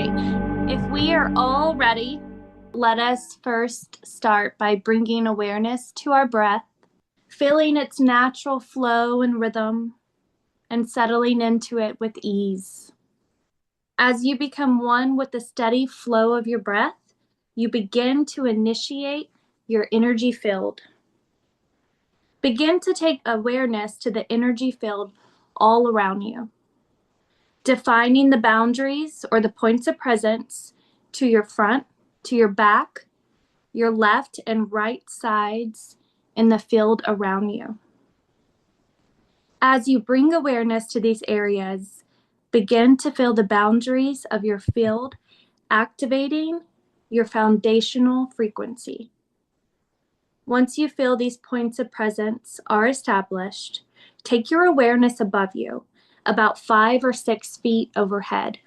right. If we are all ready, let us first start by bringing awareness to our breath, feeling its natural flow and rhythm, and settling into it with ease. As you become one with the steady flow of your breath, you begin to initiate your energy field. Begin to take awareness to the energy field all around you, defining the boundaries or the points of presence to your front, to your back, your left and right sides in the field around you. As you bring awareness to these areas, begin to feel the boundaries of your field activating your foundational frequency. Once you feel these points of presence are established, take your awareness above you, about 5 or 6 feet overhead.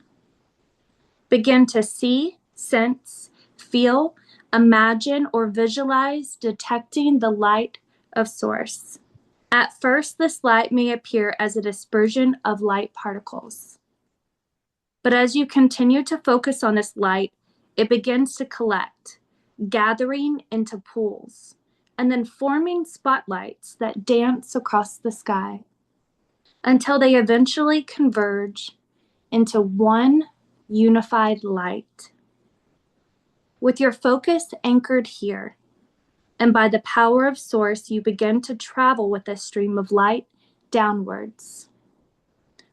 Begin to see, sense, feel, imagine, or visualize detecting the light of source. At first, this light may appear as a dispersion of light particles. But as you continue to focus on this light, it begins to collect, gathering into pools, and then forming spotlights that dance across the sky until they eventually converge into one unified light. With your focus anchored here, and by the power of source, you begin to travel with a stream of light downwards,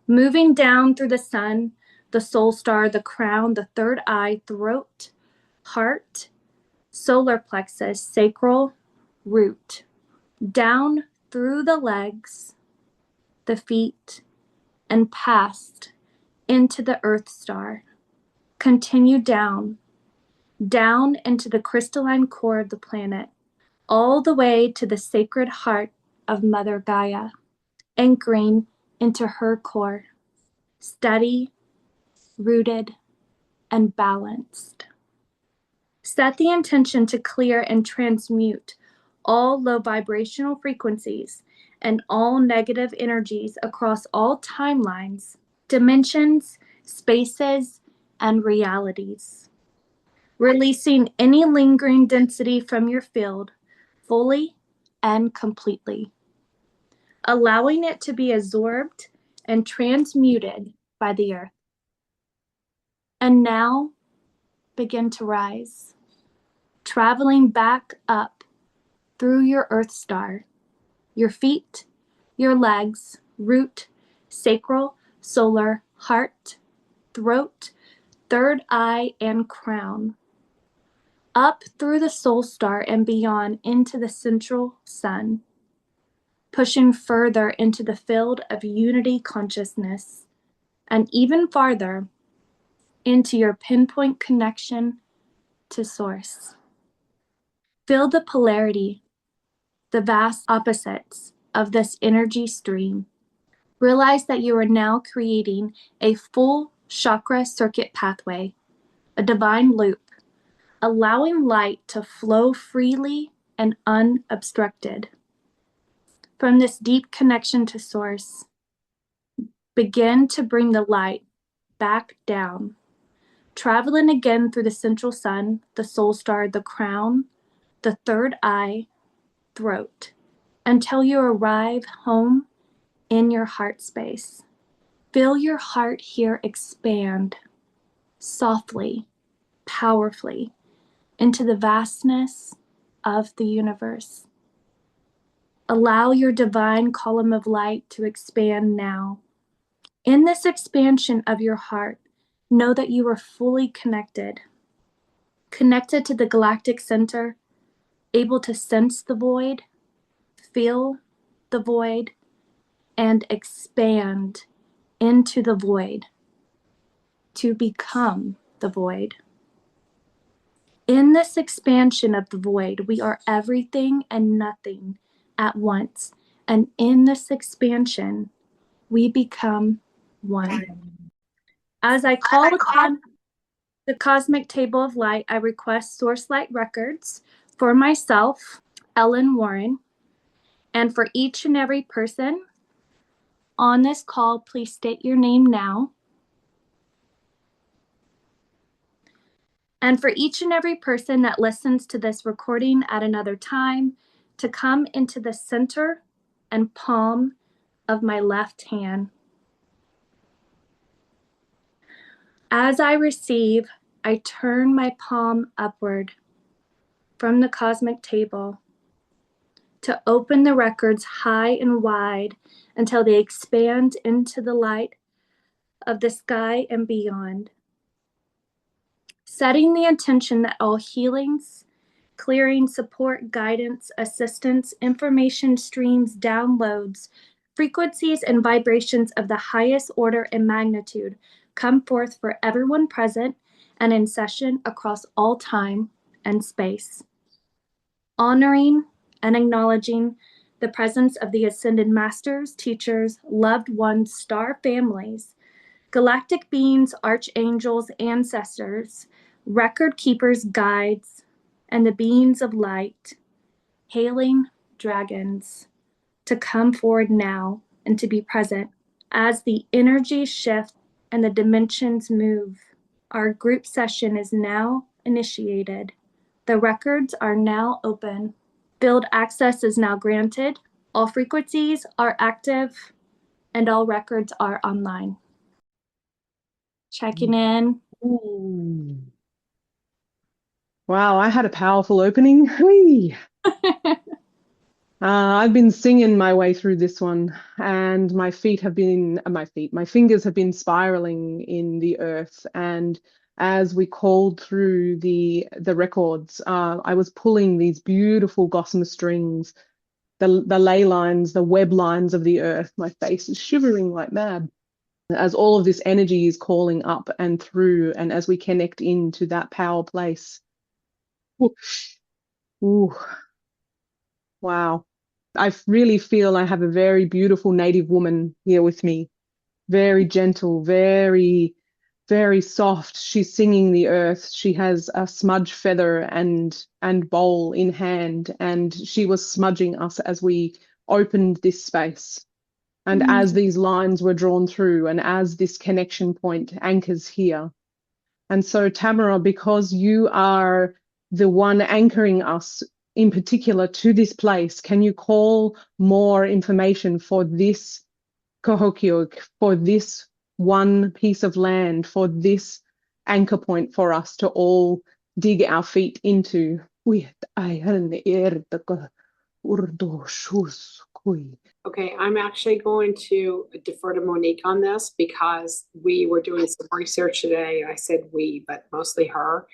moving down through the sun, the soul star, the crown, the third eye, throat, heart, solar plexus, sacral, root, down through the legs, the feet, and past into the earth star. Continue down into the crystalline core of the planet, all the way to the sacred heart of Mother Gaia, anchoring into her core, steady, rooted, and balanced. Set the intention to clear and transmute all low vibrational frequencies and all negative energies across all timelines, dimensions, spaces, and realities. Releasing any lingering density from your field fully and completely, allowing it to be absorbed and transmuted by the earth. And now begin to rise, traveling back up through your earth star, your feet, your legs, root, sacral, solar, heart, throat, third eye, and crown, up through the soul star and beyond into the central sun, pushing further into the field of unity consciousness, and even farther into your pinpoint connection to source. Feel the polarity, the vast opposites of this energy stream. Realize that you are now creating a full chakra circuit pathway, a divine loop, allowing light to flow freely and unobstructed. From this deep connection to source, begin to bring the light back down, traveling again through the central sun, the soul star, the crown, the third eye, throat, until you arrive home in your heart space. Feel your heart here expand softly, powerfully into the vastness of the universe. Allow your divine column of light to expand now. In this expansion of your heart, know that you are fully connected to the galactic center, able to sense the void, feel the void, and expand into the void to become the void. In this expansion of the void, we are everything and nothing at once. And in this expansion, we become one. As I call upon the cosmic table of light, I request source light records for myself, Ellen Warren, and for each and every person on this call. Please state your name now. And for each and every person that listens to this recording at another time, to come into the center and palm of my left hand. As I receive, I turn my palm upward from the cosmic table to open the records high and wide until they expand into the light of the sky and beyond. Setting the intention that all healings, clearing, support, guidance, assistance, information streams, downloads, frequencies, and vibrations of the highest order and magnitude come forth for everyone present and in session across all time and space. Honoring and acknowledging the presence of the ascended masters, teachers, loved ones, star families, galactic beings, archangels, ancestors, record keepers, guides, and the beings of light, hailing dragons, to come forward now and to be present as the energies shift and the dimensions move. Our group session is now initiated. The records are now open. Field access is now granted. All frequencies are active and all records are online. Checking in. Ooh. Wow, I had a powerful opening. Whee! I've been singing my way through this one, and my fingers have been spiraling in the earth. And as we called through the records, I was pulling these beautiful gossamer strings, the ley lines, the web lines of the earth. My face is shivering like mad as all of this energy is calling up and through, and as we connect into that power place. Ooh. Ooh. Wow. I really feel I have a very beautiful native woman here with me. Very gentle, very, very soft. She's singing the earth. She has a smudge feather and bowl in hand, and she was smudging us as we opened this space. And as these lines were drawn through, and as this connection point anchors here. And so, Tamara, because you are the one anchoring us in particular to this place, can you call more information for this Cahokia, for this one piece of land, for this anchor point for us to all dig our feet into? Okay, I'm actually going to defer to Monique on this because we were doing some research today. I said we, but mostly her.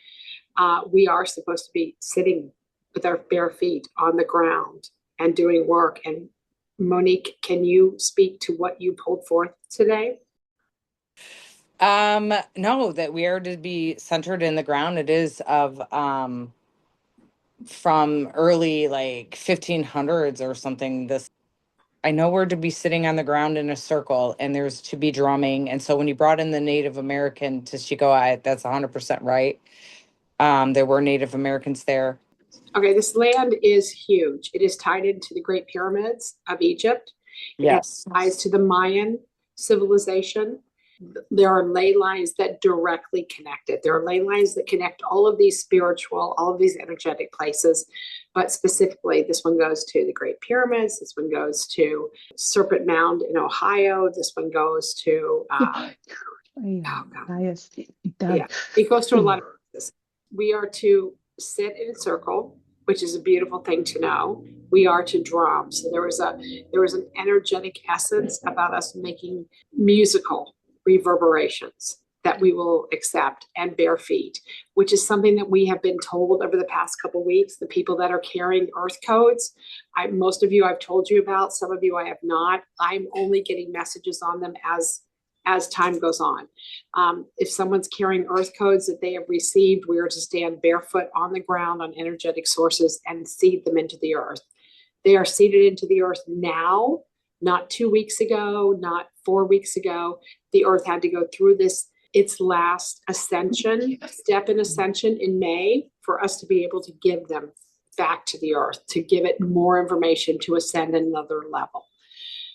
We are supposed to be sitting with our bare feet on the ground and doing work. And Monique, can you speak to what you pulled forth today? No, that we are to be centered in the ground. It is of from early like 1500s or something. I know we're to be sitting on the ground in a circle, and there's to be drumming. And so when you brought in the Native American Tashiko, that's 100% right. There were Native Americans there. Okay, this land is huge. It is tied into the Great Pyramids of Egypt. Yes. It ties to the Mayan civilization. There are ley lines that directly connect it. There are ley lines that connect all of these spiritual, all of these energetic places. But specifically, this one goes to the Great Pyramids. This one goes to Serpent Mound in Ohio. This one goes to, it goes to a lot of places. We are to sit in a circle, which is a beautiful thing to know. We are to drum. So there was an energetic essence about us making musical reverberations that we will accept, and bare feet, which is something that we have been told over the past couple of weeks. The people that are carrying earth codes, most of you I've told you about, some of you I have not. I'm only getting messages on them as time goes on. If someone's carrying earth codes that they have received, we are to stand barefoot on the ground on energetic sources and seed them into the earth. They are seeded into the earth now, not 2 weeks ago, not 4 weeks ago. The earth had to go through its last step in ascension in May for us to be able to give them back to the earth, to give it more information to ascend another level.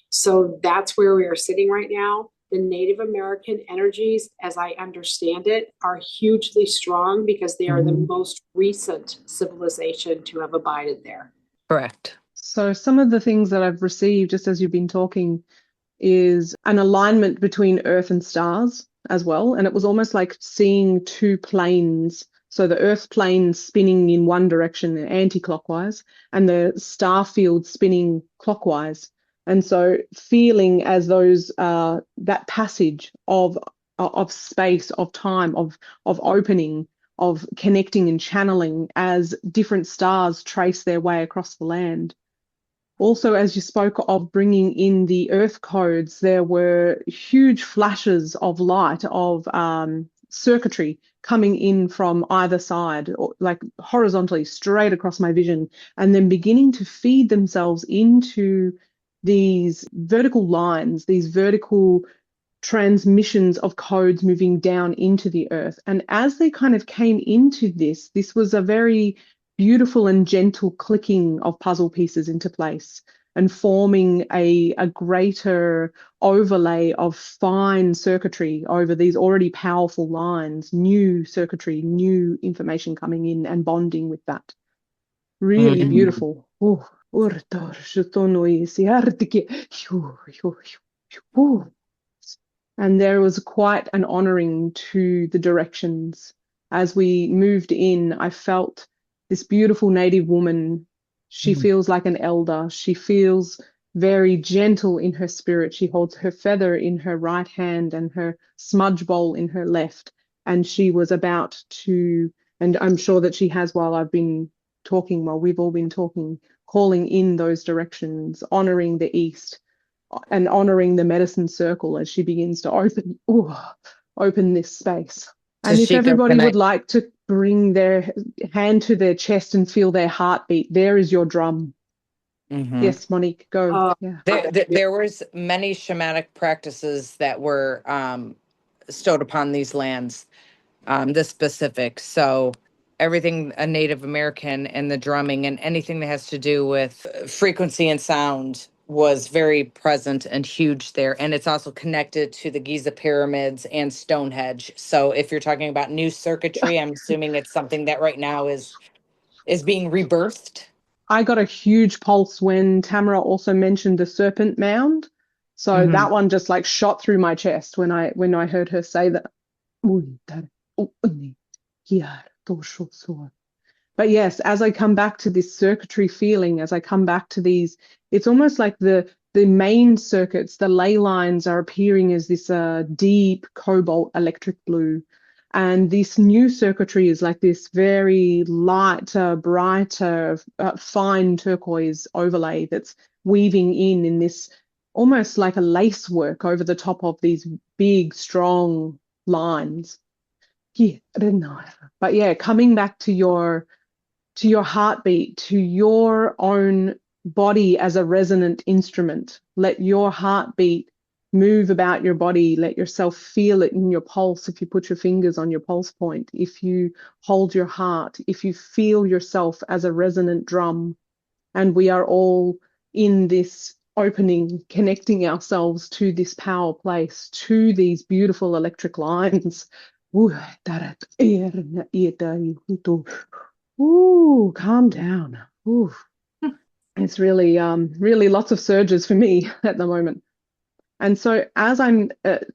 So that's where we are sitting right now. the Native American energies, as I understand it, are hugely strong because they are the most recent civilization to have abided there. Correct. So some of the things that I've received just as you've been talking is an alignment between Earth and stars as well. And it was almost like seeing two planes. So the Earth plane spinning in one direction, anti-clockwise, and the star field spinning clockwise. And so feeling as those that passage of space, of time, of opening, of connecting and channeling as different stars trace their way across the land. Also, as you spoke of bringing in the earth codes, there were huge flashes of light, of circuitry coming in from either side, or like horizontally straight across my vision, and then beginning to feed themselves into these vertical lines, these vertical transmissions of codes moving down into the earth. And as they kind of came into this was a very beautiful and gentle clicking of puzzle pieces into place and forming a greater overlay of fine circuitry over these already powerful lines, new circuitry, new information coming in and bonding with that. Really beautiful. Oh. And there was quite an honoring to the directions. As we moved in, I felt this beautiful native woman. She feels like an elder. She feels very gentle in her spirit. She holds her feather in her right hand and her smudge bowl in her left. And she was about to, and I'm sure that she has while I've been talking, while we've all been talking, calling in those directions, honoring the East and honoring the medicine circle as she begins to open this space. And if everybody would like to bring their hand to their chest and feel their heartbeat, there is your drum. Yes, Monique, go. There was many shamanic practices that were bestowed upon these lands, this specific. So everything a Native American and the drumming and anything that has to do with frequency and sound was very present and huge there. And it's also connected to the Giza pyramids and Stonehenge. So if you're talking about new circuitry, I'm assuming it's something that right now is being rebirthed. I got a huge pulse when Tamara also mentioned the serpent mound. So that one just like shot through my chest when I heard her say that. But yes, as I come back to this circuitry feeling, as I come back to these, it's almost like the main circuits, the ley lines are appearing as this deep cobalt electric blue. And this new circuitry is like this very light, brighter, fine turquoise overlay that's weaving in this almost like a lace work over the top of these big, strong lines. But yeah, coming back to your heartbeat, to your own body as a resonant instrument. Let your heartbeat move about your body. Let yourself feel it in your pulse. If you put your fingers on your pulse point, if you hold your heart, if you feel yourself as a resonant drum, and we are all in this opening, connecting ourselves to this power place, to these beautiful electric lines. Ooh, calm down. Ooh. It's really, really lots of surges for me at the moment. And so as I'm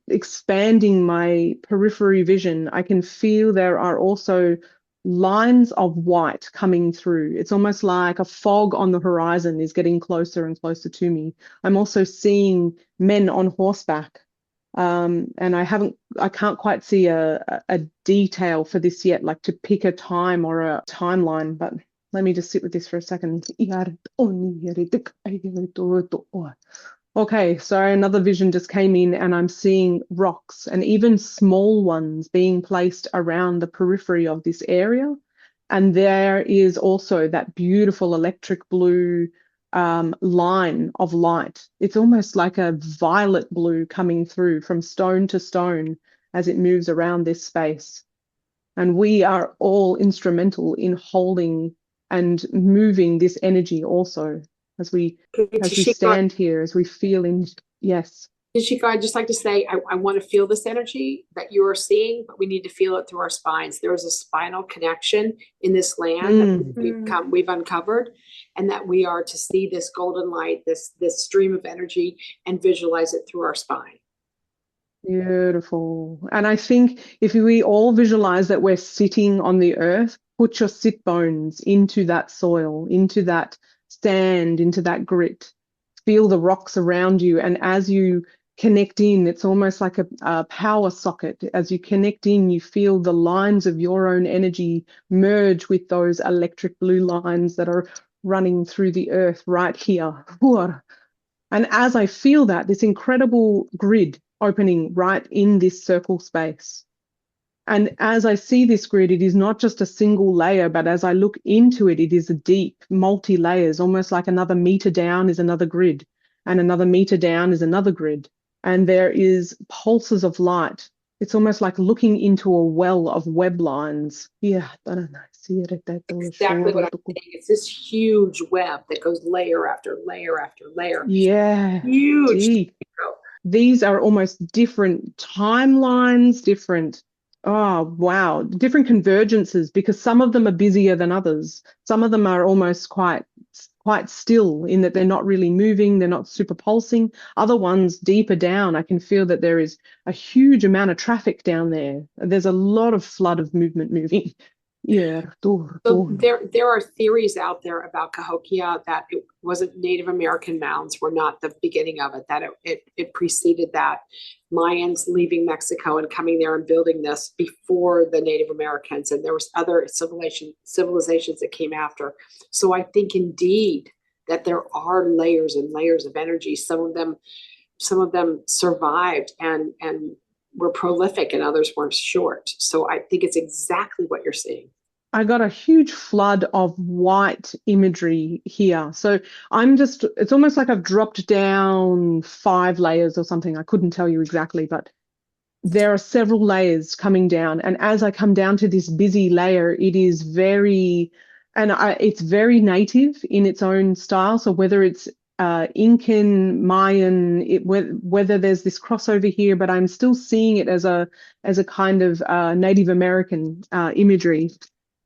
expanding my periphery vision, I can feel there are also lines of white coming through. It's almost like a fog on the horizon is getting closer and closer to me. I'm also seeing men on horseback. And I can't quite see a detail for this yet, like to pick a time or a timeline, but let me just sit with this for a second. Okay, so another vision just came in and I'm seeing rocks and even small ones being placed around the periphery of this area. And there is also that beautiful electric blue line of light. It's almost like a violet blue coming through from stone to stone as it moves around this space. And we are all instrumental in holding and moving this energy also as we stand here, as we feel in, yes. Tashiko, I'd just like to say, I want to feel this energy that you are seeing, but we need to feel it through our spines. There is a spinal connection in this land that we've uncovered, and that we are to see this golden light, this stream of energy, and visualize it through our spine. Beautiful. And I think if we all visualize that we're sitting on the earth, put your sit bones into that soil, into that sand, into that grit. Feel the rocks around you. And as you connect in, it's almost like a power socket. As you connect in, you feel the lines of your own energy merge with those electric blue lines that are running through the earth right here. And as I feel that, this incredible grid opening right in this circle space. And as I see this grid, it is not just a single layer, but as I look into it, it is a deep multi-layers, almost like another meter down is another grid, and another meter down is another grid. And there is pulses of light. It's almost like looking into a well of web lines. Yeah, Exactly what I'm saying. It's this huge web that goes layer after layer after layer. Yeah, huge. deep. These are almost different timelines, different, oh, wow, different convergences, because some of them are busier than others. Some of them are almost quite still in that they're not really moving, they're not super pulsing. Other ones deeper down, I can feel that there is a huge amount of traffic down there. There's a lot of flood of movement moving. Yeah. So there are theories out there about Cahokia that it wasn't Native American mounds were not the beginning of it, that it preceded that. Mayans leaving Mexico and coming there and building this before the Native Americans, and there was other civilizations that came after. So I think indeed that there are layers and layers of energy. Some of them survived and were prolific, and others were short. So I think it's exactly what you're seeing. I got a huge flood of white imagery here. So it's almost like I've dropped down 5 layers or something. I couldn't tell you exactly, but there are several layers coming down. And as I come down to this busy layer, it is it's very native in its own style. So whether it's Incan, Mayan, whether there's this crossover here, but I'm still seeing it as a kind of Native American imagery.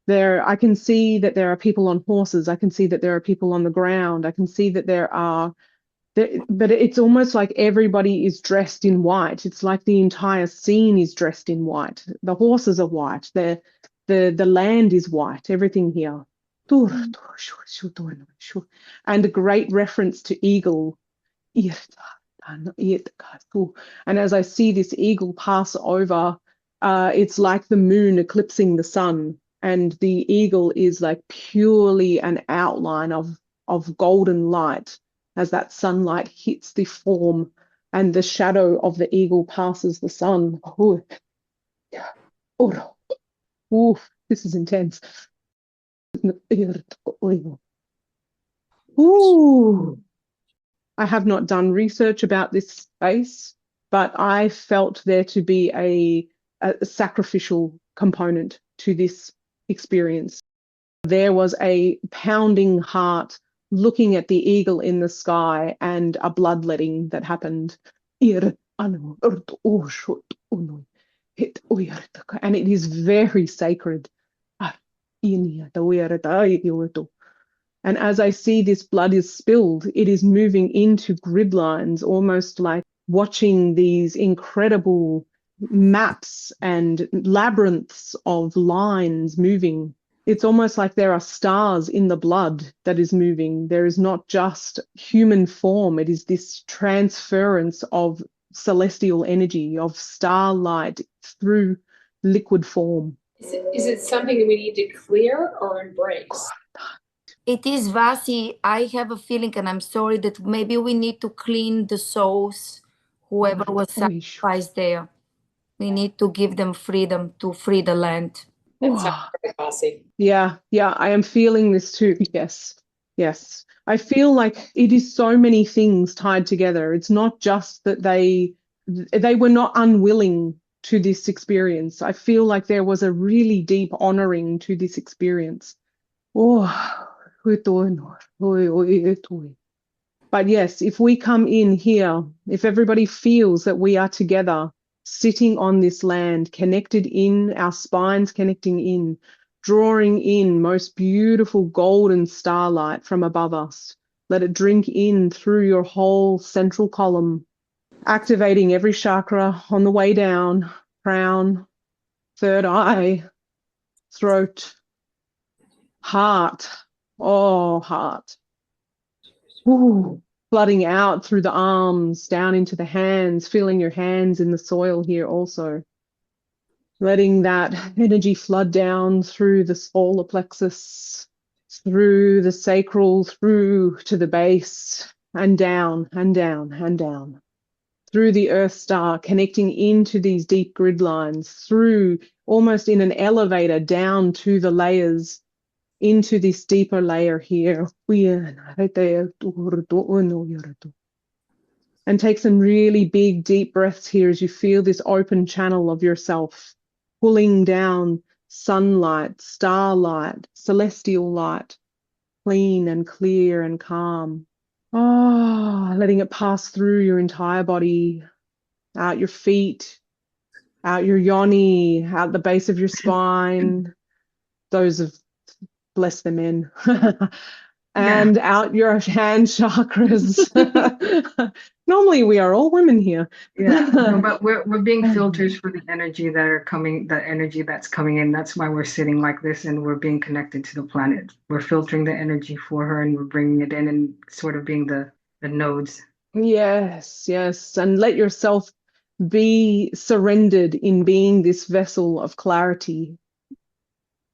I can see that there are people on horses. I can see that there are people on the ground. I can see that but it's almost like everybody is dressed in white. It's like the entire scene is dressed in white. The horses are white. The land is white. Everything here. And a great reference to eagle. And as I see this eagle pass over, it's like the moon eclipsing the sun. And the eagle is like purely an outline of golden light as that sunlight hits the form, and the shadow of the eagle passes the sun. This is intense. I have not done research about this space, but I felt there to be a sacrificial component to this experience. There was a pounding heart looking at the eagle in the sky, and a bloodletting that happened. And it is very sacred. And as I see this blood is spilled, it is moving into grid lines, almost like watching these incredible maps and labyrinths of lines moving. It's almost like there are stars in the blood that is moving. There is not just human form. It is this transference of celestial energy, of starlight through liquid form. Is it something that we need to clear or embrace? It is, Vasi. I have a feeling, and I'm sorry, that maybe we need to clean the souls, whoever was sacrificed there. We need to give them freedom to free the land. That sounds very bossy. Yeah, I am feeling this too. Yes. I feel like it is so many things tied together. It's not just that they were not unwilling to this experience. I feel like there was a really deep honoring to this experience. But yes, if we come in here, if everybody feels that we are together, sitting on this land, connected in, our spines connecting in, drawing in most beautiful golden starlight from above us. Let it drink in through your whole central column, activating every chakra on the way down, crown, third eye, throat, heart. Oh, heart. Ooh, flooding out through the arms, down into the hands, feeling your hands in the soil here also. Letting that energy flood down through the solar plexus, through the sacral, through to the base, and down, and down, and down. Through the Earth Star, connecting into these deep grid lines, through almost in an elevator down to the layers, into this deeper layer here. And take some really big, deep breaths here as you feel this open channel of yourself, pulling down sunlight, starlight, celestial light, clean and clear and calm. Oh, letting it pass through your entire body, out your feet, out your yoni, out the base of your spine, those of bless the men, and out your hand chakras. Normally we are all women here. No, but we're being filters for the energy that are coming, that energy that's coming in. That's why we're sitting like this and we're being connected to the planet. We're filtering the energy for her and we're bringing it in and sort of being the nodes. Yes, yes. And let yourself be surrendered in being this vessel of clarity.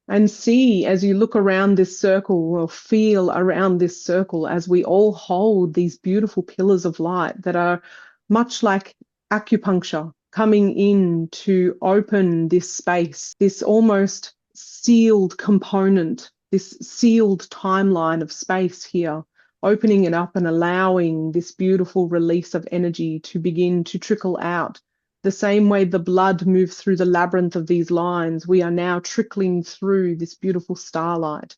And see as you look around this circle, or feel around this circle, as we all hold these beautiful pillars of light that are much like acupuncture, coming in to open this space, this almost sealed component, this sealed timeline of space here, opening it up and allowing this beautiful release of energy to begin to trickle out. The same way the blood moves through the labyrinth of these lines, we are now trickling through this beautiful starlight.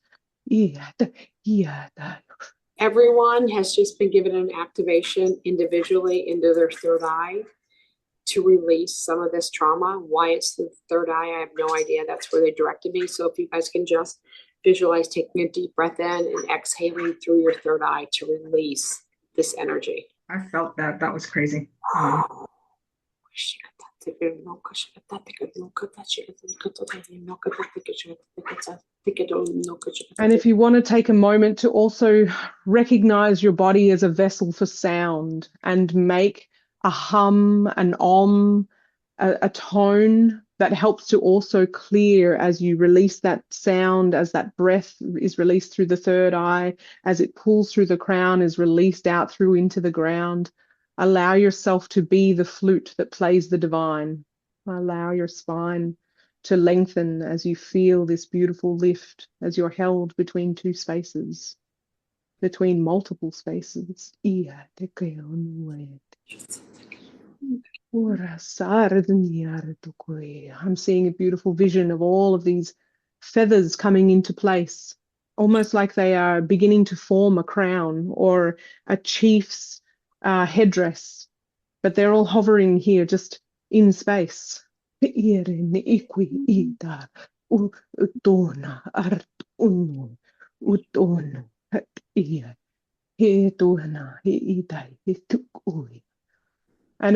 Everyone has just been given an activation individually into their third eye to release some of this trauma. Why it's the third eye, I have no idea. That's where they directed me. So if you guys can just visualize taking a deep breath in and exhaling through your third eye to release this energy. I felt that. That was crazy. And if you want to take a moment to also recognize your body as a vessel for sound and make a hum, an om, a tone that helps to also clear as you release that sound, as that breath is released through the third eye, as it pulls through the crown, is released out through into the ground. Allow yourself to be the flute that plays the divine. Allow your spine to lengthen as you feel this beautiful lift, as you're held between two spaces, between multiple spaces. I'm seeing a beautiful vision of all of these feathers coming into place, almost like they are beginning to form a crown or a chief's headdress, but they're all hovering here just in space. And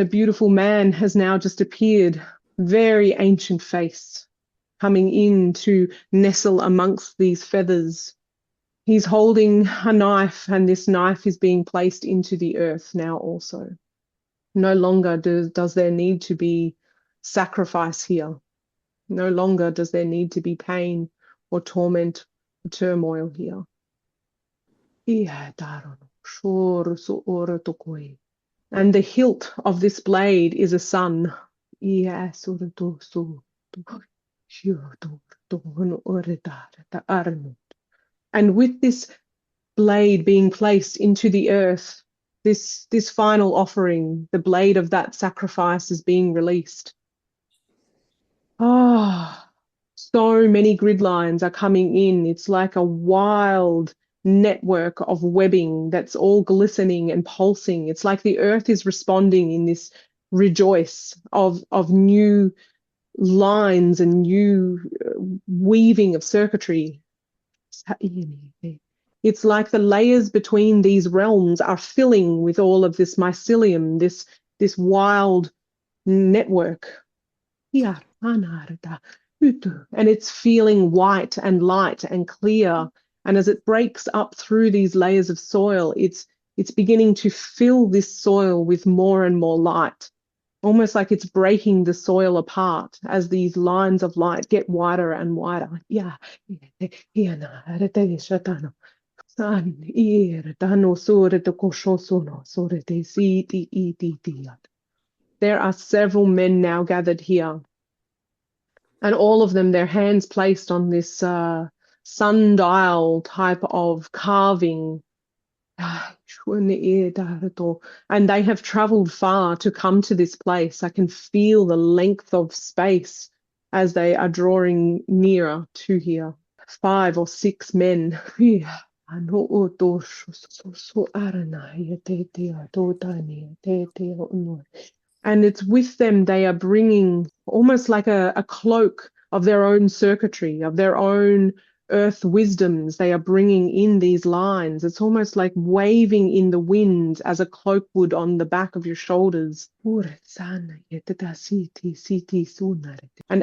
a beautiful man has now just appeared, very ancient face, coming in to nestle amongst these feathers. He's holding a knife, and this knife is being placed into the earth now also. No longer does there need to be sacrifice here. No longer does there need to be pain or torment or turmoil here. And the hilt of this blade is a sun. And with this blade being placed into the earth, this final offering, the blade of that sacrifice is being released. So many grid lines are coming in. It's like a wild network of webbing that's all glistening and pulsing. It's like the earth is responding in this rejoice of new lines and new weaving of circuitry. It's like the layers between these realms are filling with all of this mycelium, this wild network. Yeah, and it's feeling white and light and clear. And as it breaks up through these layers of soil, it's beginning to fill this soil with more and more light, almost like it's breaking the soil apart as these lines of light get wider and wider. Yeah. There are several men now gathered here, and all of them, their hands placed on this sundial type of carving. And they have traveled far to come to this place. I can feel the length of space as they are drawing nearer to here. 5 or 6 men. And it's with them, they are bringing almost like a cloak of their own circuitry, of their own earth wisdoms. They are bringing in these lines. It's almost like waving in the wind as a cloak would on the back of your shoulders. And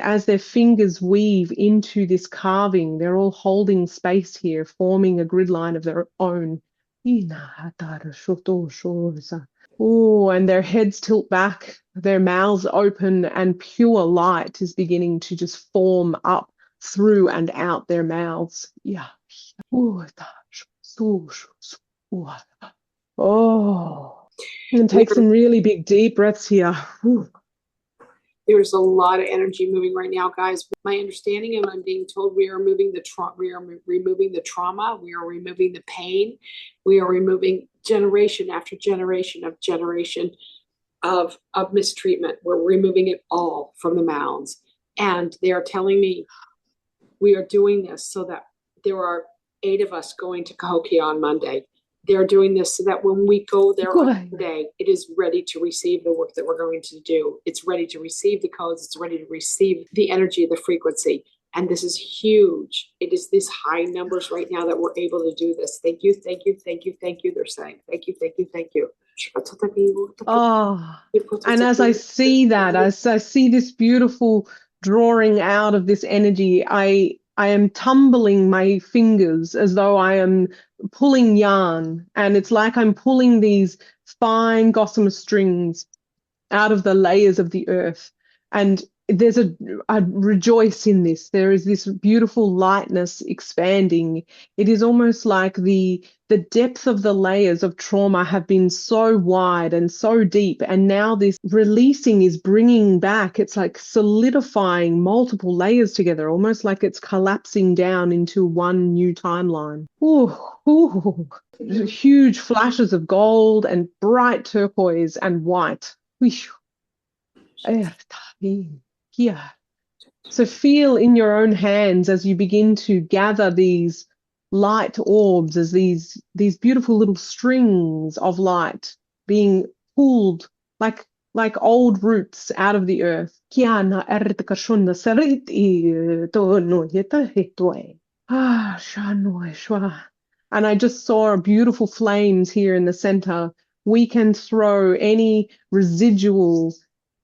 as their fingers weave into this carving, they're all holding space here, forming a grid line of their own. Oh, and their heads tilt back, their mouths open, and pure light is beginning to just form up through and out their mouths. Yeah. Oh, and take some really big deep breaths here. There's a lot of energy moving right now, guys. My understanding, and I'm being told, we are removing the trauma. We are removing the trauma. We are removing the pain. We are removing generation after generation of mistreatment. We're removing it all from the mounds. And they are telling me we are doing this so that there are 8 of us going to Cahokia on Monday. They're doing this so that when we go there on Monday, it is ready to receive the work that we're going to do. It's ready to receive the codes. It's ready to receive the energy, the frequency. And this is huge. It is these high numbers right now that we're able to do this. Thank you, thank you, thank you, thank you. They're saying, thank you, thank you, thank you. Oh, and as I see that, as I see this beautiful drawing out of this energy, I am tumbling my fingers as though I am pulling yarn, and it's like I'm pulling these fine gossamer strings out of the layers of the earth. And there's I rejoice in this. There is this beautiful lightness expanding. It is almost like the depth of the layers of trauma have been so wide and so deep, and now this releasing is bringing back, it's like solidifying multiple layers together, almost like it's collapsing down into one new timeline. Ooh, ooh. Huge flashes of gold and bright turquoise and white. Yeah. So feel in your own hands as you begin to gather these light orbs, as these beautiful little strings of light being pulled like old roots out of the earth. And I just saw beautiful flames here in the center. We can throw any residual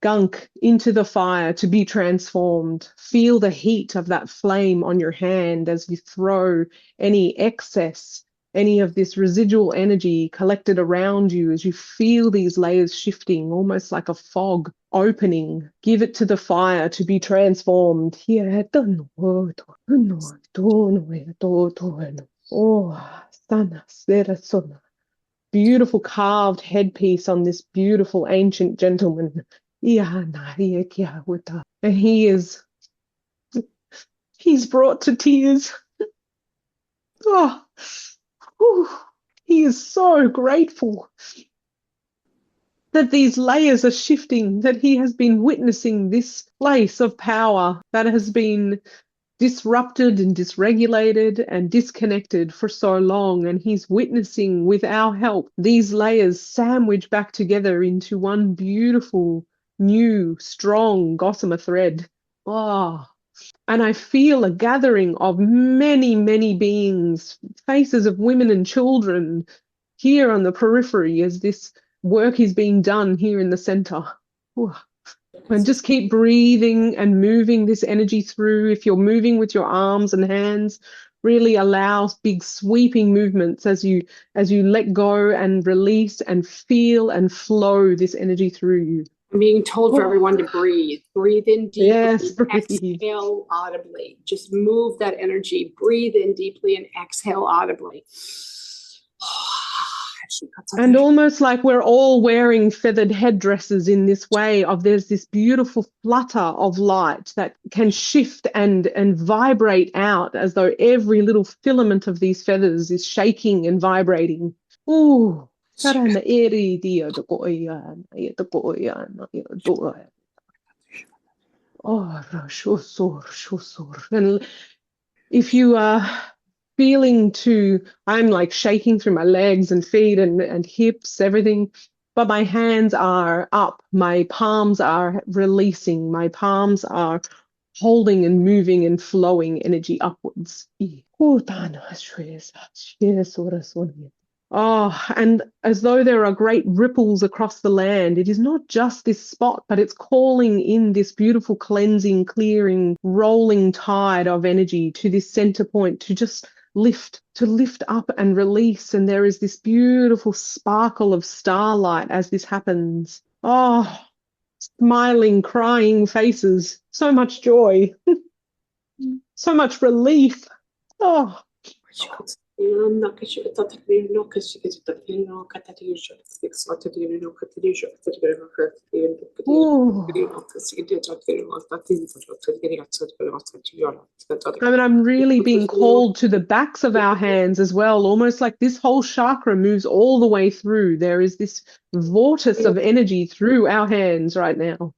gunk into the fire to be transformed. Feel the heat of that flame on your hand as you throw any excess, any of this residual energy collected around you, as you feel these layers shifting, almost like a fog opening. Give it to the fire to be transformed. Beautiful carved headpiece on this beautiful ancient gentleman. And he's brought to tears. Oh, whew. He is so grateful that these layers are shifting, that he has been witnessing this place of power that has been disrupted and dysregulated and disconnected for so long, and he's witnessing, with our help, these layers sandwich back together into one beautiful, new, strong gossamer thread. Oh, and I feel a gathering of many, many beings, faces of women and children here on the periphery as this work is being done here in the center. Ooh. And just keep breathing and moving this energy through. If you're moving with your arms and hands, really allow big sweeping movements as you let go and release and feel and flow this energy through you. I'm being told for everyone to breathe. Breathe in deeply. Yes, breathe. Exhale audibly. Just move that energy. Breathe in deeply and exhale audibly. And almost like we're all wearing feathered headdresses in this way of there's this beautiful flutter of light that can shift and vibrate out as though every little filament of these feathers is shaking and vibrating. Ooh. And if you are feeling I'm like shaking through my legs and feet and hips, everything, but my hands are up, my palms are releasing, my palms are holding and moving and flowing energy upwards. Oh, and as though there are great ripples across the land, it is not just this spot, but it's calling in this beautiful cleansing, clearing, rolling tide of energy to this center point to just lift up and release. And there is this beautiful sparkle of starlight as this happens. Oh, smiling, crying faces, so much joy, so much relief. Oh. I'm really being called to the backs of our hands as well, almost like this whole chakra moves all the way through. There is this vortex of energy through our hands right now.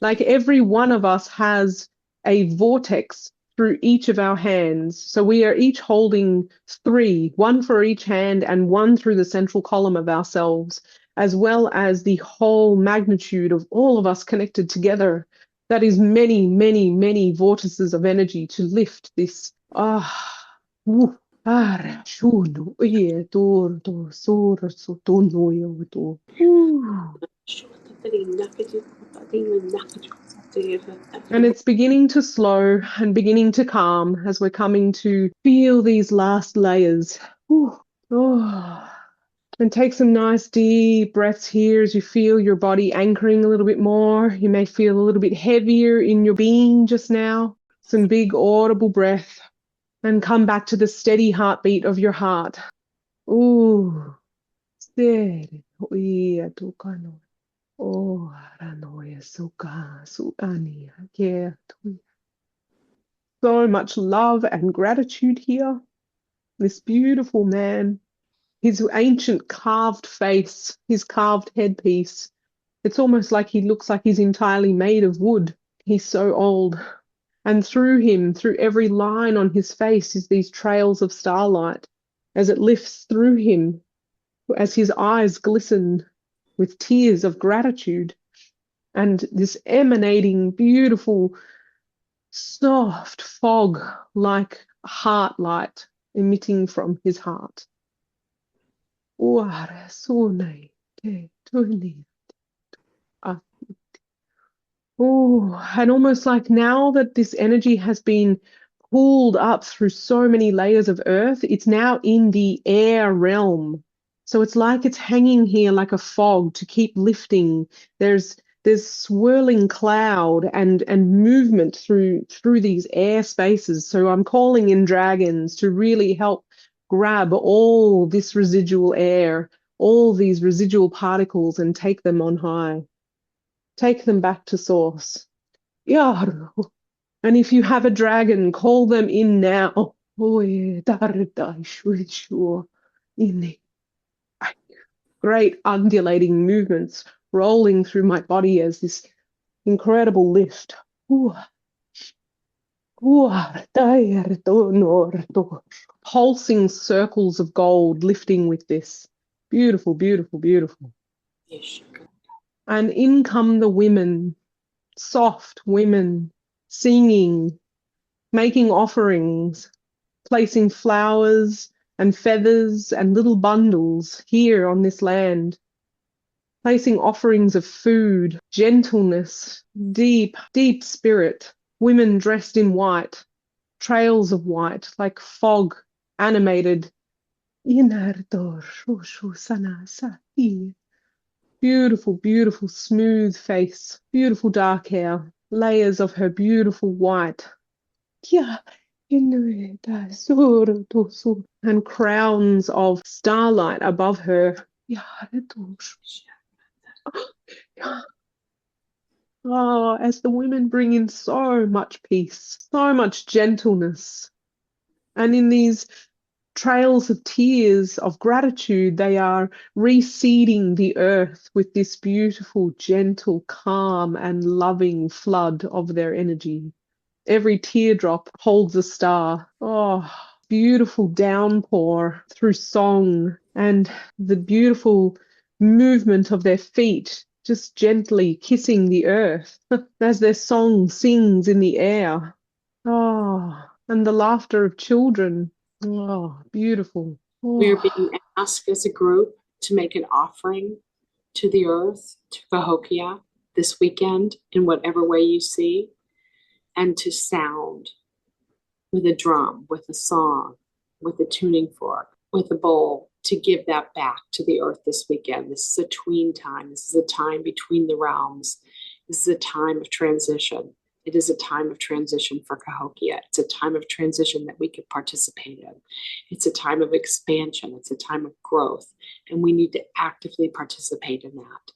Like every one of us has a vortex through each of our hands. So we are each holding 3, 1 for each hand and 1 through the central column of ourselves, as well as the whole magnitude of all of us connected together. That is many, many, many vortices of energy to lift this. And it's beginning to slow and beginning to calm as we're coming to feel these last layers. Oh. And take some nice deep breaths here as you feel your body anchoring a little bit more. You may feel a little bit heavier in your being just now. Some big audible breath. And come back to the steady heartbeat of your heart. Ooh. Steady. Oh, so much love and gratitude here. This beautiful man, his ancient carved face, his carved headpiece. It's almost like he looks like he's entirely made of wood. He's so old. And through him, through every line on his face, is these trails of starlight as it lifts through him, as his eyes glisten with tears of gratitude. And this emanating, beautiful, soft fog like heart light emitting from his heart. Oh, and almost like now that this energy has been pulled up through so many layers of earth, it's now in the air realm. So it's like it's hanging here like a fog to keep lifting. There's swirling cloud and movement through these air spaces. So I'm calling in dragons to really help grab all this residual air, all these residual particles, and take them on high. Take them back to source. And if you have a dragon, call them in now. Great undulating movements rolling through my body as this incredible lift. Ooh. Pulsing circles of gold lifting with this. Beautiful, beautiful, beautiful. And in come the women, soft women, singing, making offerings, placing flowers and feathers and little bundles here on this land, placing offerings of food, gentleness, deep, deep spirit, women dressed in white, trails of white, like fog, animated. Beautiful, beautiful, smooth face, beautiful dark hair, layers of her beautiful white. And crowns of starlight above her. Oh, as the women bring in so much peace, so much gentleness. And in these trails of tears of gratitude, they are reseeding the earth with this beautiful, gentle, calm, and loving flood of their energy. Every teardrop holds a star. Oh, beautiful downpour through song and the beautiful movement of their feet, just gently kissing the earth as their song sings in the air. Oh, and the laughter of children. Oh, beautiful. We are Oh. being asked as a group to make an offering to the earth, to Cahokia this weekend in whatever way you see, and to sound with a drum, with a song, with a tuning fork, with a bowl, to give that back to the earth this weekend. This is a tween time. This is a time between the realms. This is a time of transition. It is a time of transition for Cahokia. It's a time of transition that we can participate in. It's a time of expansion. It's a time of growth. And we need to actively participate in that.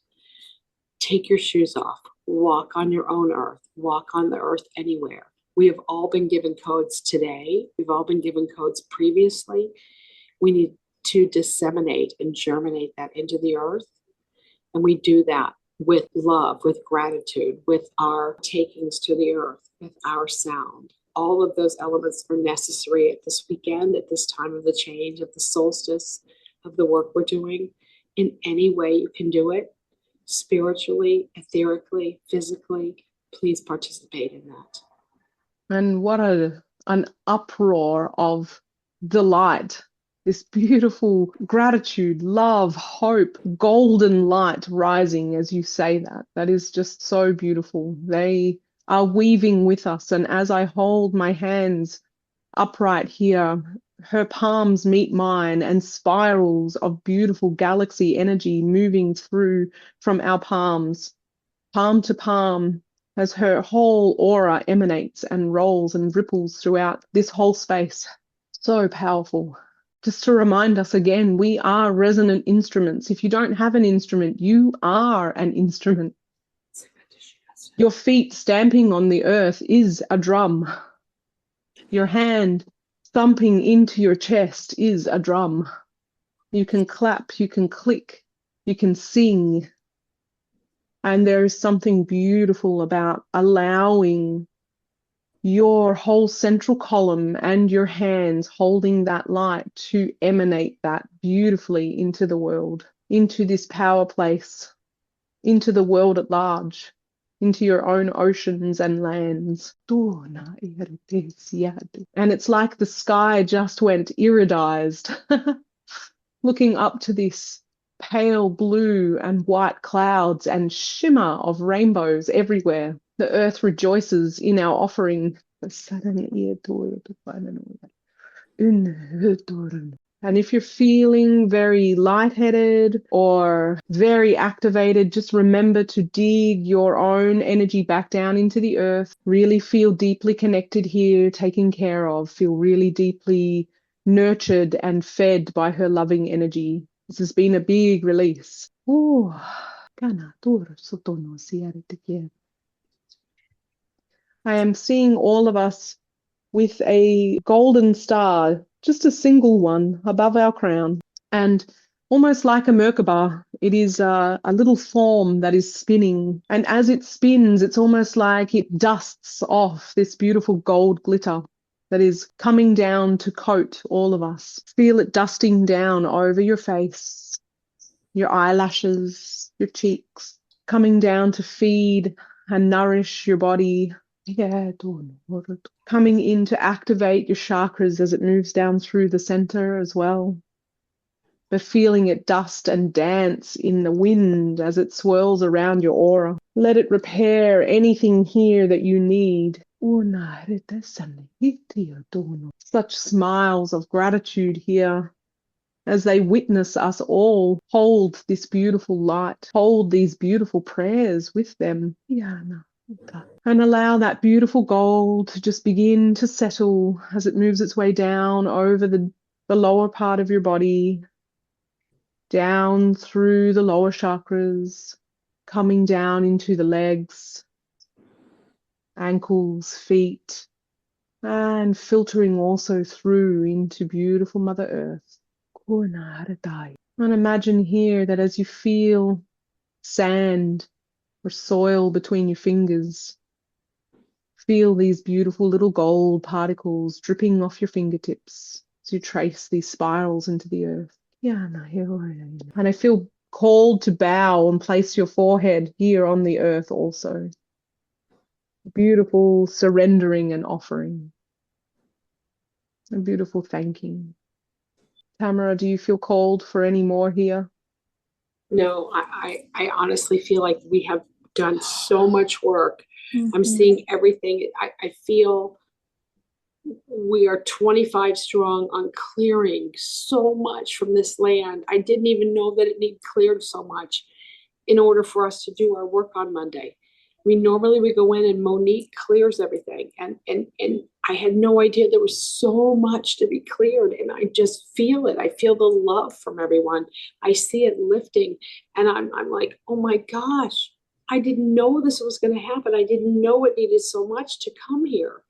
Take your shoes off. Walk on your own earth. Walk on the earth anywhere. We have all been given codes today. We've all been given codes previously. We need to disseminate and germinate that into the earth. And we do that with love, with gratitude, with our takings to the earth, with our sound. All of those elements are necessary at this weekend, at this time of the change, of the solstice, of the work we're doing. In any way you can do it, spiritually, etherically, physically, please participate in that. And what an uproar of delight. This beautiful gratitude, love, hope, golden light rising as you say that. That is just so beautiful. They are weaving with us. And as I hold my hands upright here, her palms meet mine and spirals of beautiful galaxy energy moving through from our palms, palm to palm, as her whole aura emanates and rolls and ripples throughout this whole space. So powerful. Just to remind us again, we are resonant instruments. If you don't have an instrument, you are an instrument. Your feet stamping on the earth is a drum. Your hand thumping into your chest is a drum. You can clap, you can click, you can sing. And there is something beautiful about allowing your whole central column and your hands holding that light to emanate that beautifully into the world, into this power place, into the world at large, into your own oceans and lands. And it's like the sky just went iridized, looking up to this pale blue and white clouds and shimmer of rainbows everywhere. The earth rejoices in our offering. And if you're feeling very lightheaded or very activated, just remember to dig your own energy back down into the earth. Really feel deeply connected here, taken care of. Feel really deeply nurtured and fed by her loving energy. This has been a big release. I am seeing all of us with a golden star, just a single one above our crown. And almost like a Merkaba. It is a little form that is spinning. And as it spins, it's almost like it dusts off this beautiful gold glitter that is coming down to coat all of us. Feel it dusting down over your face, your eyelashes, your cheeks, coming down to feed and nourish your body. Yeah, coming in to activate your chakras as it moves down through the center as well. But feeling it dust and dance in the wind as it swirls around your aura. Let it repair anything here that you need. Such smiles of gratitude here as they witness us all hold this beautiful light, hold these beautiful prayers with them. And allow that beautiful gold to just begin to settle as it moves its way down over the lower part of your body, down through the lower chakras, coming down into the legs, ankles, feet, and filtering also through into beautiful Mother Earth. And imagine here that as you feel sand or soil between your fingers, feel these beautiful little gold particles dripping off your fingertips as you trace these spirals into the earth. And I feel called to bow and place your forehead here on the earth also. Beautiful surrendering and offering. A beautiful thanking. Tamara, do you feel called for any more here? No, I honestly feel like we have done so much work. I'm seeing everything. I feel we are 25 strong on clearing so much from this land. I didn't even know that it needed cleared so much in order for us to do our work on Monday. I mean, normally we go in and Monique clears everything, and I had no idea there was so much to be cleared, and I just feel it. I feel the love from everyone. I see it lifting, and I'm like, oh my gosh, I didn't know this was going to happen. I didn't know it needed so much to come here.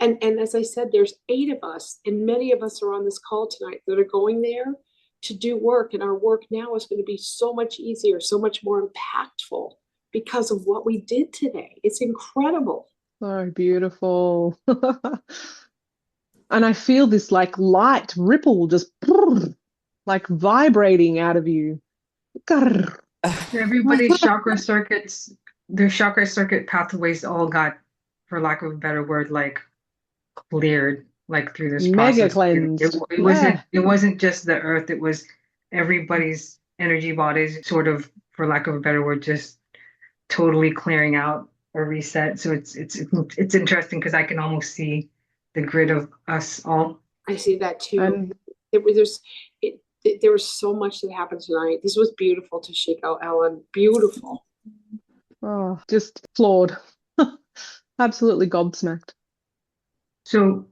And as I said, there's 8 of us, and many of us are on this call tonight that are going there to do work, and our work now is going to be so much easier, so much more impactful because of what we did today. It's incredible. So beautiful. And I feel this like light ripple just like vibrating out of you. Everybody's chakra circuits, their chakra circuit pathways all got, for lack of a better word, like cleared, like through this Mega process. cleansed. It wasn't just the earth, it was everybody's energy bodies sort of, for lack of a better word, just totally clearing out or reset. So it's interesting because I can almost see the grid of us all. I see that too. There was so much that happened tonight. This was beautiful, Tashiko, Ellen, beautiful. Oh, just floored. Absolutely gobsmacked. So,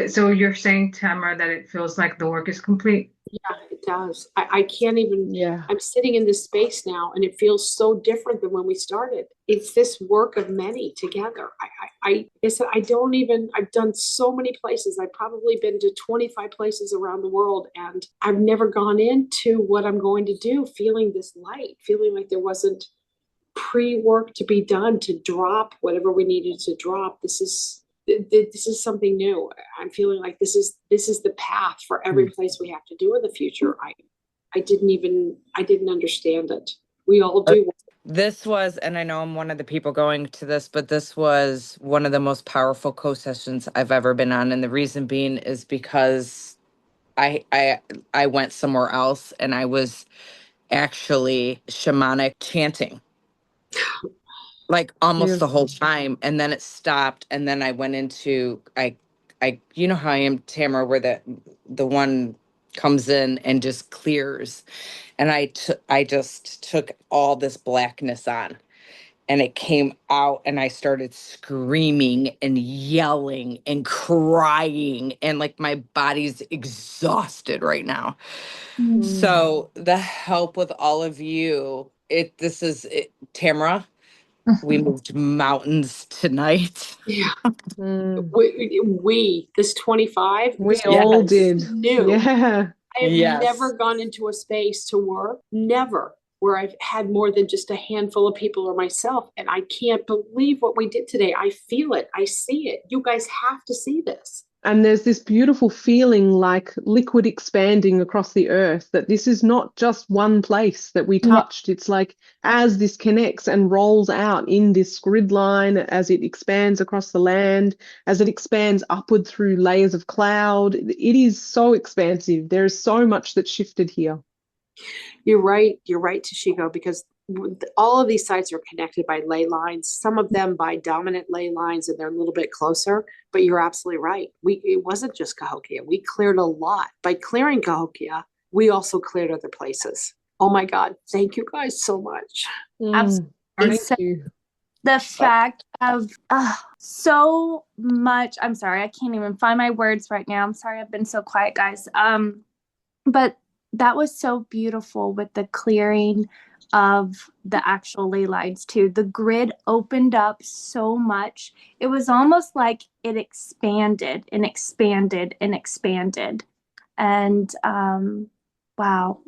so you're saying, Tamara, that it feels like the work is complete? Yeah, it does. I can't even, I'm sitting in this space now and it feels so different than when we started. It's this work of many together. I said, I've done so many places. I've probably been to 25 places around the world, and I've never gone into what I'm going to do feeling this light, feeling like there wasn't pre-work to be done to drop whatever we needed to drop. This is something new. I'm feeling like this is the path for every place we have to do in the future. I didn't understand it. We all do. This was, and I know I'm one of the people going to this, but this was one of the most powerful co-sessions I've ever been on. And the reason being is because I went somewhere else and I was actually shamanic chanting. Like almost the whole time, and then it stopped, and then I went into I you know how I am, Tamara, where the one comes in and just clears, and I just took all this blackness on, and it came out, and I started screaming and yelling and crying, and like my body's exhausted right now. So the help with all of you, this is it, Tamara. We moved mountains tonight. Yeah. We this 25. We all did. New. Yeah. I have Yes. never gone into a space to work, never, where I've had more than just a handful of people or myself. And I can't believe what we did today. I feel it. I see it. You guys have to see this. And there's this beautiful feeling like liquid expanding across the earth, that this is not just one place that we touched. It's like as this connects and rolls out in this grid line, as it expands across the land, as it expands upward through layers of cloud, it is so expansive. There is so much that's shifted here. You're right, Tashiko, because all of these sites are connected by ley lines, some of them by dominant ley lines, and they're a little bit closer, but you're absolutely right. It wasn't just Cahokia. We cleared a lot. By clearing Cahokia, we also cleared other places. Oh my God, thank you guys so much. Absolutely. Thank you. The fact of so much, I'm sorry, I can't even find my words right now. I'm sorry, I've been so quiet, guys. But that was so beautiful with the clearing of the actual ley lines too. The grid opened up so much. It was almost like it expanded and expanded and expanded. And wow.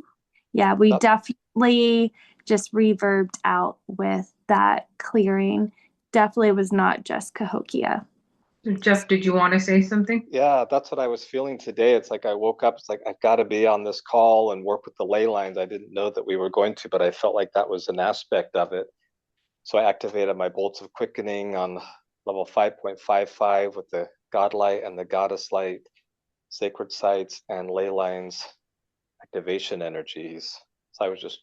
Yeah, we definitely just reverbed out with that clearing. Definitely was not just Cahokia. Jeff, did you want to say something? Yeah, that's what I was feeling today. It's like I woke up, it's like I've got to be on this call and work with the ley lines. I didn't know that we were going to, but I felt like that was an aspect of it. So I activated my bolts of quickening on level 5.55 with the God light and the goddess light, sacred sites and ley lines activation energies. So I was just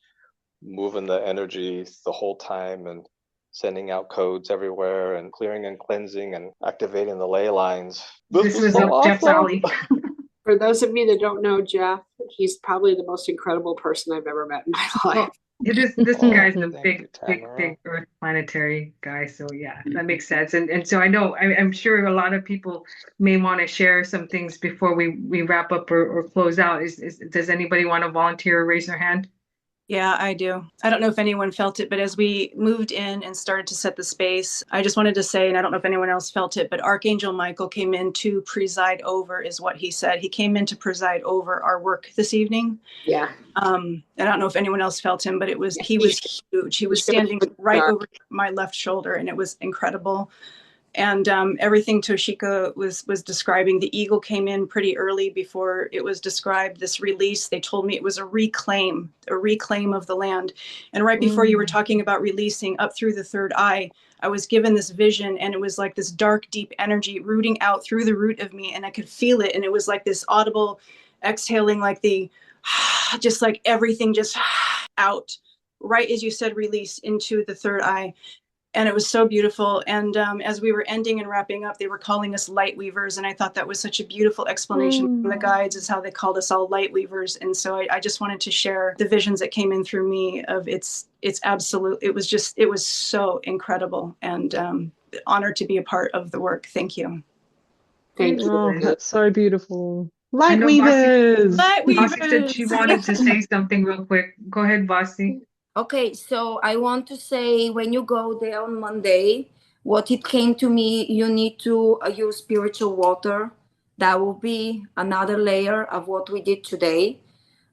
moving the energy the whole time and sending out codes everywhere and clearing and cleansing and activating the ley lines. This was so Jeff's awesome. alley. For those of you that don't know Jeff, he's probably the most incredible person I've ever met in my life. This guy's a big you, earth planetary guy. So yeah, that makes sense. And so I know, I'm sure a lot of people may want to share some things before we wrap up or close out. Does anybody want to volunteer or raise their hand? Yeah, I do. I don't know if anyone felt it, but as we moved in and started to set the space, I just wanted to say, and I don't know if anyone else felt it, but Archangel Michael came in to preside over, is what he said. He came in to preside over our work this evening. Yeah. And I don't know if anyone else felt him, but he was huge. He was standing right over my left shoulder, and it was incredible. And everything Tashiko was describing, the eagle came in pretty early before it was described, this release. They told me it was a reclaim of the land. And right before you were talking about releasing up through the third eye, I was given this vision, and it was like this dark, deep energy rooting out through the root of me, and I could feel it. And it was like this audible exhaling, like the, just like everything just out, right as you said, release into the third eye. And it was so beautiful. And as we were ending and wrapping up, they were calling us light weavers. And I thought that was such a beautiful explanation from the guides, is how they called us all light weavers. And so I just wanted to share the visions that came in through me of it's absolute. It was so incredible, and honored to be a part of the work. Thank you. Thank you. Oh, that's so beautiful. Light weavers. Vasi said she wanted to say something real quick. Go ahead, Vasi. Okay, so I want to say, when you go there on Monday, what it came to me, you need to use spiritual water. That will be another layer of what we did today.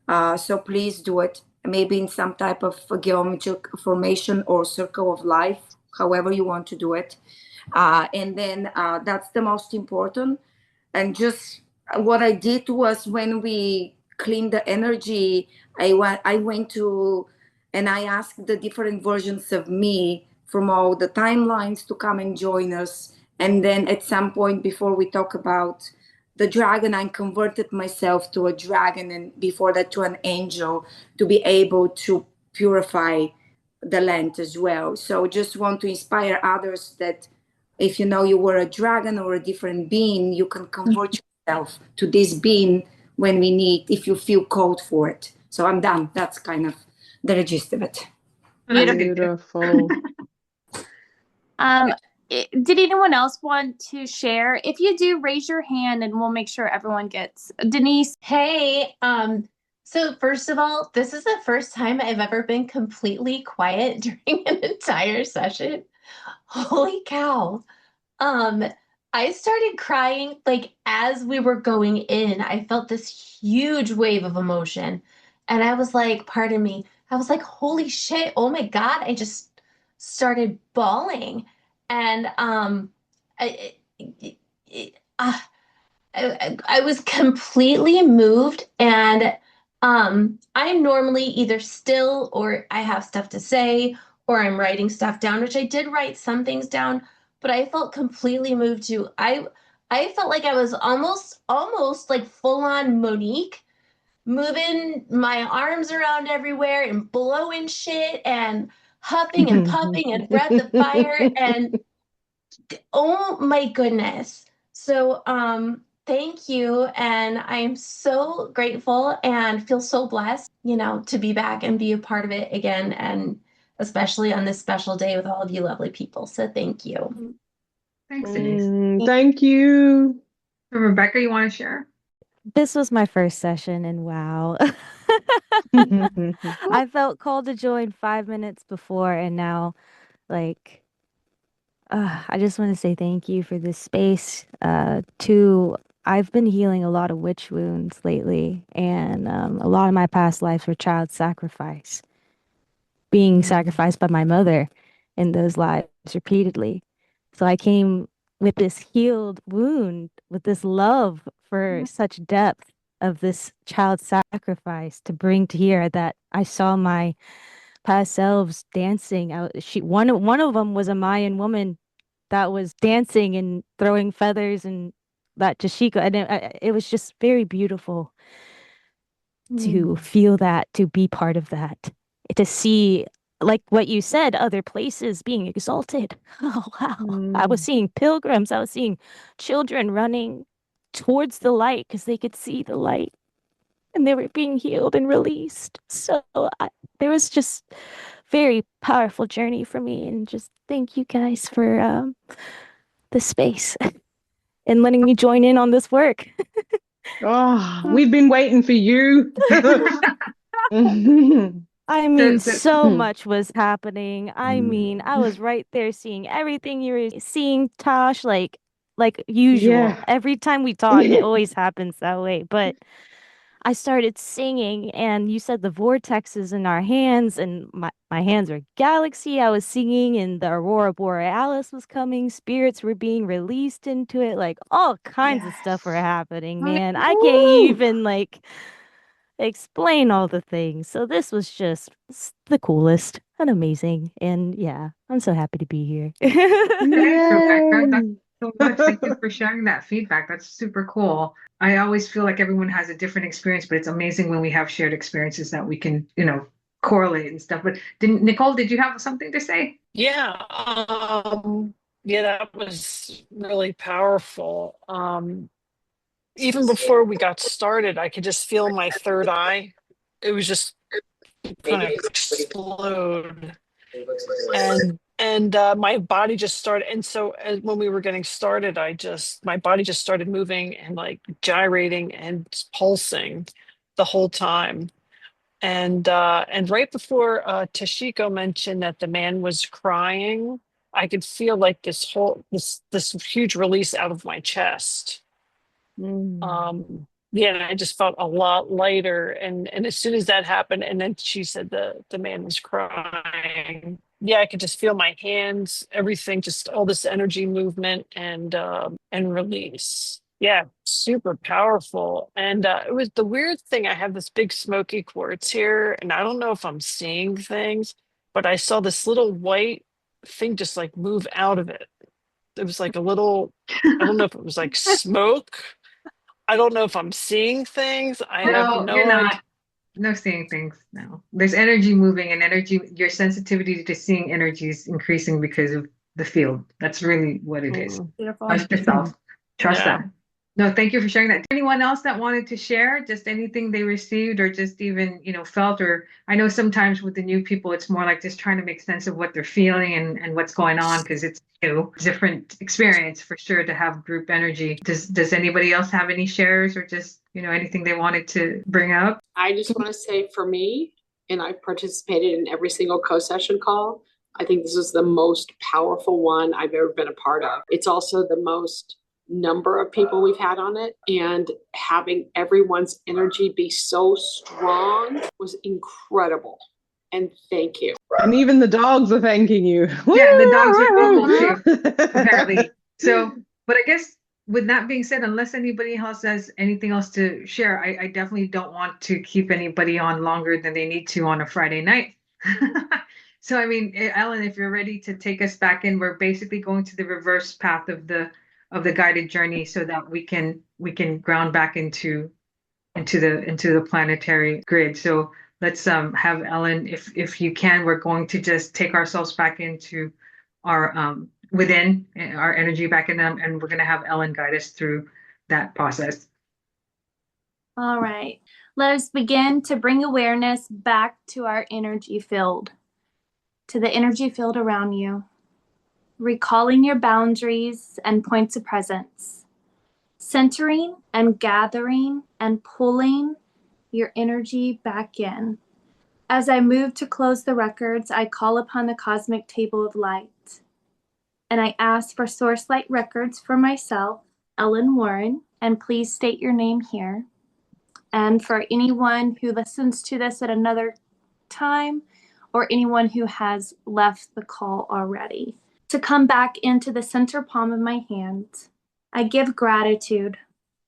So please do it, maybe in some type of geometric formation or circle of life, however you want to do it. And then that's the most important. And just what I did was, when we cleaned the energy, I went to, and I asked the different versions of me from all the timelines to come and join us. And then at some point, before we talk about the dragon, I converted myself to a dragon, and before that to an angel, to be able to purify the land as well. So just want to inspire others that if you know you were a dragon or a different being, you can convert yourself to this being when we need, if you feel called for it. So I'm done. That's kind of the gist of it. Beautiful. Did anyone else want to share? If you do, raise your hand and we'll make sure everyone gets. Denise. Hey, so first of all, this is the first time I've ever been completely quiet during an entire session. Holy cow. I started crying like as we were going in. I felt this huge wave of emotion. And I was like, pardon me, I was like, holy shit, oh my God. I just started bawling. And I, it, it, uh, I was completely moved. And I'm normally either still or I have stuff to say or I'm writing stuff down, which I did write some things down, but I felt completely moved too. I felt like I was almost like full on Monique, moving my arms around everywhere and blowing shit and huffing and puffing and breath of fire and oh my goodness. So thank you, and I'm so grateful and feel so blessed, to be back and be a part of it again, and especially on this special day with all of you lovely people. So thank you. Thanks, Denise. Thank you. Rebecca, you want to share? This was my first session, and wow. I felt called to join 5 minutes before, and now, like, I just want to say thank you for this space. I've been healing a lot of witch wounds lately, and a lot of my past lives were child sacrifice, being sacrificed by my mother in those lives repeatedly. So I came with this healed wound, with this love for such depth of this child sacrifice to bring to here, that I saw my past selves dancing. One of them was a Mayan woman that was dancing and throwing feathers, and that Tashiko, and it was just very beautiful to feel that, to be part of that, to see, like what you said, other places being exalted. Oh, wow. I was seeing pilgrims. I was seeing children running towards the light because they could see the light, and they were being healed and released. So there was just very powerful journey for me, and just thank you guys for the space and letting me join in on this work. Oh, we've been waiting for you. I mean, so much was happening. I mean, I was right there seeing everything you were seeing, Tosh, like usual. Yeah. Every time we talk, it always happens that way. But I started singing, and you said the vortexes in our hands, and my hands were galaxy. I was singing, and the aurora borealis was coming. Spirits were being released into it. Like all kinds of stuff were happening, man. I can't even explain all the things. So this was just the coolest and amazing. And yeah, I'm so happy to be here. Thanks, Rebecca. That's so much. Thank you for sharing that feedback. That's super cool. I always feel like everyone has a different experience, but it's amazing when we have shared experiences that we can, correlate and stuff. But Nicole, did you have something to say? Yeah, that was really powerful. Even before we got started, I could just feel my third eye. It was just kind of explode, and my body just started. And so when we were getting started, my body just started moving and like gyrating and pulsing the whole time. And right before Tashiko mentioned that the man was crying, I could feel like this huge release out of my chest. Yeah, and I just felt a lot lighter. And as soon as that happened, and then she said the man was crying. Yeah, I could just feel my hands, everything, just all this energy movement and release. Yeah, super powerful. And it was the weird thing. I have this big smoky quartz here, and I don't know if I'm seeing things, but I saw this little white thing just like move out of it. It was like a little, I don't know if it was like smoke. I don't know if I'm seeing things. I have no you're idea. not. No seeing things. No. There's energy moving, and energy, your sensitivity to seeing energy is increasing because of the field. That's really what it is. Beautiful. Trust yourself. Trust that. No, thank you for sharing that. Anyone else that wanted to share just anything they received or just even, felt, or I know sometimes with the new people, it's more like just trying to make sense of what they're feeling and what's going on because it's new, different experience for sure to have group energy. Does anybody else have any shares or just, anything they wanted to bring up? I just want to say for me, and I participated in every single co-session call, I think this is the most powerful one I've ever been a part of. It's also the most number of people we've had on it, and having everyone's energy be so strong was incredible. And thank you. And even the dogs are thanking you. Yeah, the dogs are thankful too, apparently. So, but I guess with that being said, unless anybody else has anything else to share, I definitely don't want to keep anybody on longer than they need to on a Friday night. So, I mean, Ellen, if you're ready to take us back in, we're basically going to the reverse path of the guided journey so that we can ground back into the planetary grid. So let's have Ellen, if you can, we're going to just take ourselves back into our within our energy back in them, and we're going to have Ellen guide us through that process. All right. Let us begin to bring awareness back to our energy field, to the energy field around you, recalling your boundaries and points of presence, centering and gathering and pulling your energy back in. As I move to close the records, I call upon the cosmic table of light, and I ask for source light records for myself, Ellen Warren, and please state your name here. And for anyone who listens to this at another time, or anyone who has left the call already, to come back into the center palm of my hand, I give gratitude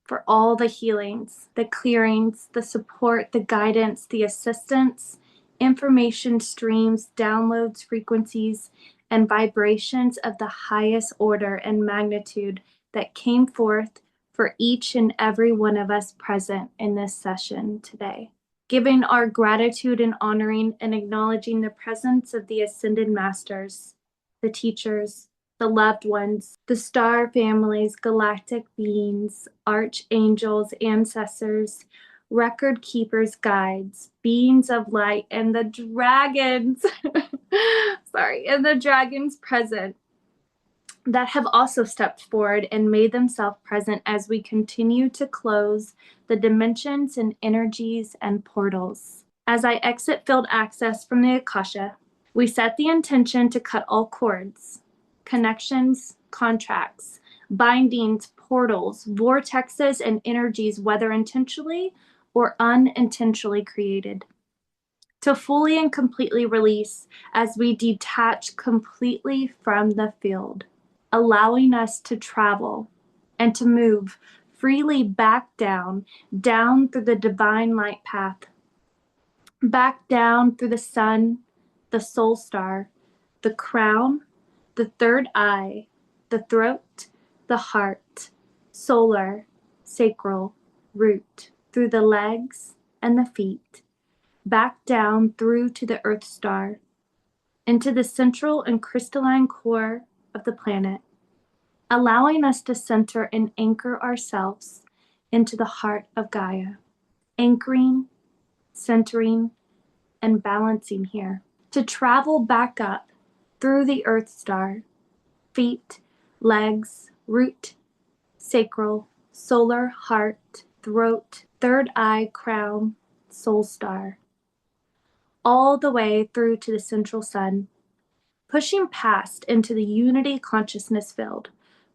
for all the healings, the clearings, the support, the guidance, the assistance, information streams, downloads, frequencies, and vibrations of the highest order and magnitude that came forth for each and every one of us present in this session today. Giving our gratitude and honoring and acknowledging the presence of the Ascended Masters, the teachers, the loved ones, the star families, galactic beings, archangels, ancestors, record keepers, guides, beings of light, and the dragons, and the dragons present that have also stepped forward and made themselves present as we continue to close the dimensions and energies and portals. As I exit field access from the Akasha, we set the intention to cut all cords, connections, contracts, bindings, portals, vortexes, and energies, whether intentionally or unintentionally created, to fully and completely release as we detach completely from the field, allowing us to travel and to move freely back down through the divine light path, back down through the sun, the soul star, the crown, the third eye, the throat, the heart, solar, sacral, root, through the legs and the feet, back down through to the Earth star, into the central and crystalline core of the planet, allowing us to center and anchor ourselves into the heart of Gaia, anchoring, centering, and balancing here, to travel back up through the Earth star, feet, legs, root, sacral, solar, heart, throat, third eye, crown, soul star, all the way through to the central sun, pushing past into the unity consciousness field,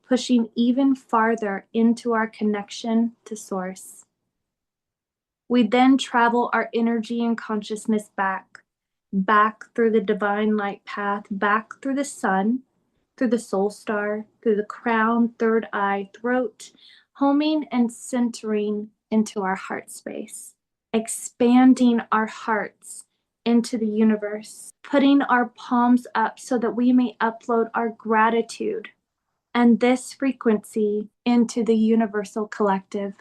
pushing even farther into our connection to source. We then travel our energy and consciousness back through the divine light path, back through the sun, through the soul star, through the crown, third eye, throat, homing and centering into our heart space, expanding our hearts into the universe, putting our palms up so that we may upload our gratitude and this frequency into the universal collective,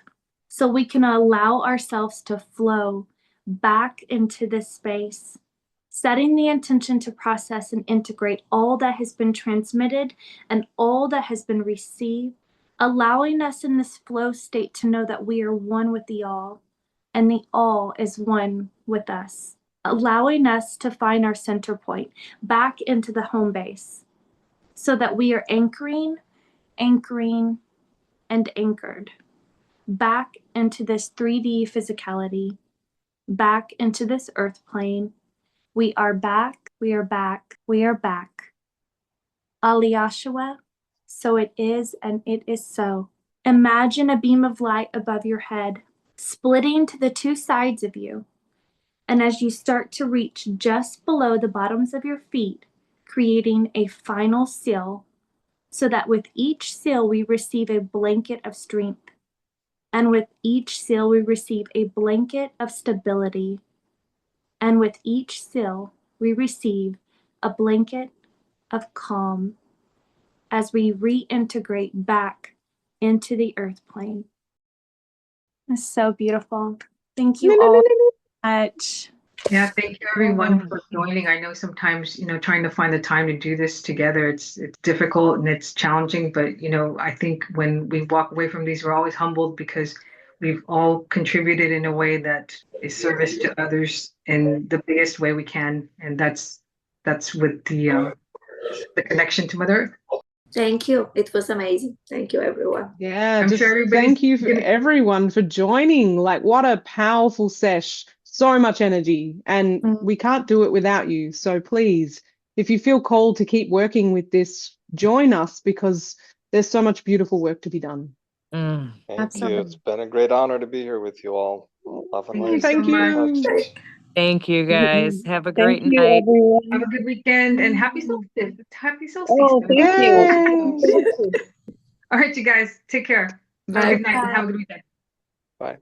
so we can allow ourselves to flow back into this space, setting the intention to process and integrate all that has been transmitted and all that has been received, allowing us in this flow state to know that we are one with the all, and the all is one with us, allowing us to find our center point back into the home base, so that we are anchoring, and anchored back into this 3D physicality, back into this earth plane. We are back, we are back, we are back. Aliyashua, so it is and it is so. Imagine a beam of light above your head, splitting to the two sides of you. And as you start to reach just below the bottoms of your feet, creating a final seal, so that with each seal we receive a blanket of strength. And with each seal we receive a blanket of stability. And with each seal we receive a blanket of calm as we reintegrate back into the earth plane. It's so beautiful. Thank you all so much. Yeah, thank you everyone for joining. I know sometimes, trying to find the time to do this together, it's difficult and it's challenging, but I think when we walk away from these, we're always humbled because we've all contributed in a way that is service to others in the biggest way we can. And that's with the connection to Mother Earth. Thank you. It was amazing. Thank you, everyone. Yeah, I'm just sure thank you for everyone for joining. Like, what a powerful sesh. So much energy, and we can't do it without you. So please, if you feel called to keep working with this, join us because there's so much beautiful work to be done. Thank Absolutely. you. It's been a great honor to be here with you all. Love and light. Thank you. Thank you guys. Have a great Thank you, night. everyone. Have a good weekend and happy solstice. Happy solstice. Oh, thank you. Yay. All right, you guys, take care. Have a good night and have a good weekend. Bye.